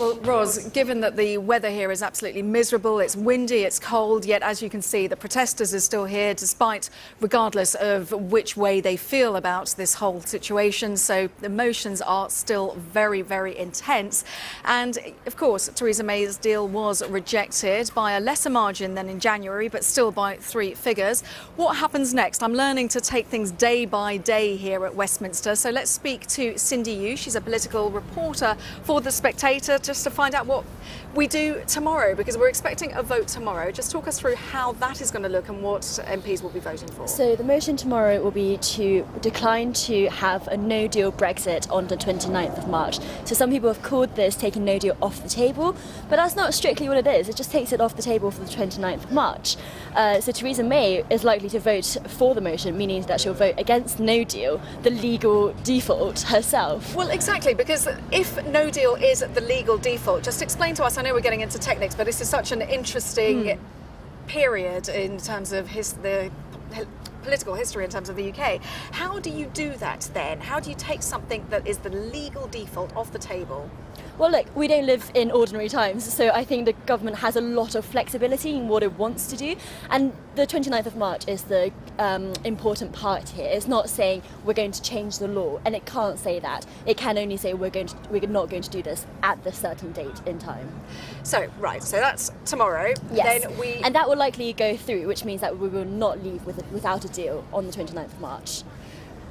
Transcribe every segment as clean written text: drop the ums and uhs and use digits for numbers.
Well, Ros, given that the weather here is absolutely miserable, it's windy, it's cold, yet as you can see, the protesters are still here regardless of which way they feel about this whole situation. So the emotions are still very, very intense. And of course, Theresa May's deal was rejected by a lesser margin than in January, but still by 3 figures. What happens next? I'm learning to take things day by day here at Westminster. So let's speak to Cindy Yu. She's a political reporter for The Spectator, just to find out what we do tomorrow, because we're expecting a vote tomorrow. Just talk us through how that is going to look and what MPs will be voting for. So the motion tomorrow will be to decline to have a no-deal Brexit on the 29th of March. So some people have called this taking no deal off the table, but that's not strictly what it is. It just takes it off the table for the 29th of March. So Theresa May is likely to vote for the motion, meaning that she'll vote against no deal, the legal default herself. Well, exactly, because if no deal is the legal default, just explain to us, I know we're getting into techniques, but this is such an interesting period in terms of the political history in terms of the UK. How do you do that then? How do you take something that is the legal default off the table? Well, look, we don't live in ordinary times, so I think the government has a lot of flexibility in what it wants to do, and the 29th of March is the important part here. It's not saying we're going to change the law, and it can't say that. It can only say we're not going to do this at this certain date in time. So, right, so that's tomorrow. Yes, then and that will likely go through, which means that we will not leave without a deal on the 29th of March.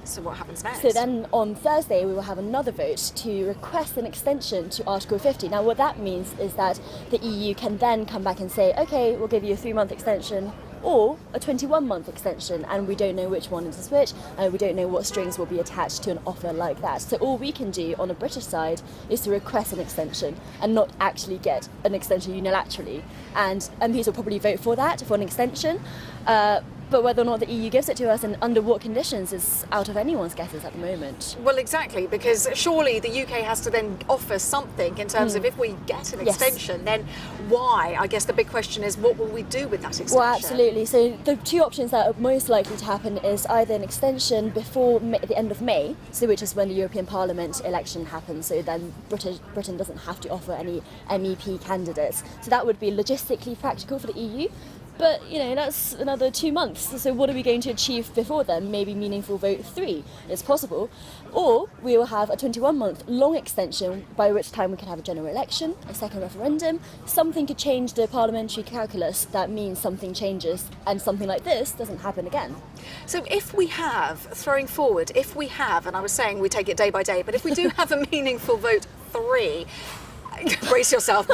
So what happens next? So then on Thursday we will have another vote to request an extension to Article 50. Now what that means is that the EU can then come back and say, okay, we'll give you a 3-month extension or a 21-month extension, and we don't know which one is which, and we don't know what strings will be attached to an offer like that. So all we can do on the British side is to request an extension and not actually get an extension unilaterally. And MPs will probably vote for that, for an extension. But whether or not the EU gives it to us and under what conditions is out of anyone's guesses at the moment. Well, exactly, because surely the UK has to then offer something in terms of if we get an extension, then why? I guess the big question is, what will we do with that extension? Well, absolutely. So the 2 options that are most likely to happen is either an extension before the end of May, so which is when the European Parliament election happens, so then Britain doesn't have to offer any MEP candidates. So that would be logistically practical for the EU. But, you know, that's another 2 months. So what are we going to achieve before then? Maybe meaningful vote 3. It's possible. Or we will have a 21-month long extension, by which time we can have a general election, a second referendum. Something could change the parliamentary calculus. That means something changes, and something like this doesn't happen again. So if we have, and I was saying we take it day by day, but if we do have a meaningful vote 3, brace yourself,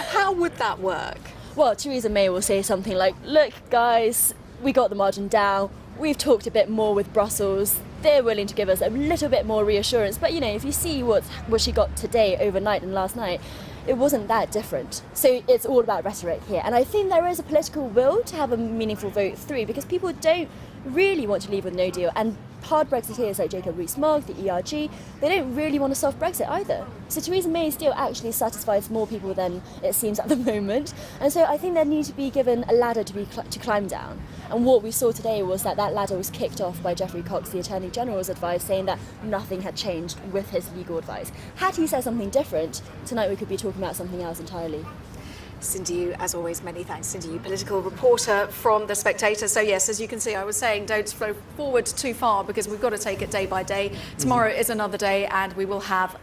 how would that work? Well, Theresa May will say something like, look, guys, we got the margin down, we've talked a bit more with Brussels, they're willing to give us a little bit more reassurance. But, you know, if you see what she got today, overnight and last night, it wasn't that different. So it's all about rhetoric here. And I think there is a political will to have a meaningful vote 3, because people don't really want to leave with no deal. And hard Brexiteers like Jacob Rees-Mogg, the ERG, they don't really want a soft Brexit either. So Theresa May's deal actually satisfies more people than it seems at the moment. And so I think there needs to be given a ladder to climb down. And what we saw today was that ladder was kicked off by Geoffrey Cox, the Attorney General's advice, saying that nothing had changed with his legal advice. Had he said something different, tonight we could be talking about something else entirely. Cindy Yu, as always, many thanks. Cindy Yu, political reporter from The Spectator. So yes, as you can see, I was saying don't throw forward too far, because we've got to take it day by day. Tomorrow is another day, and we will have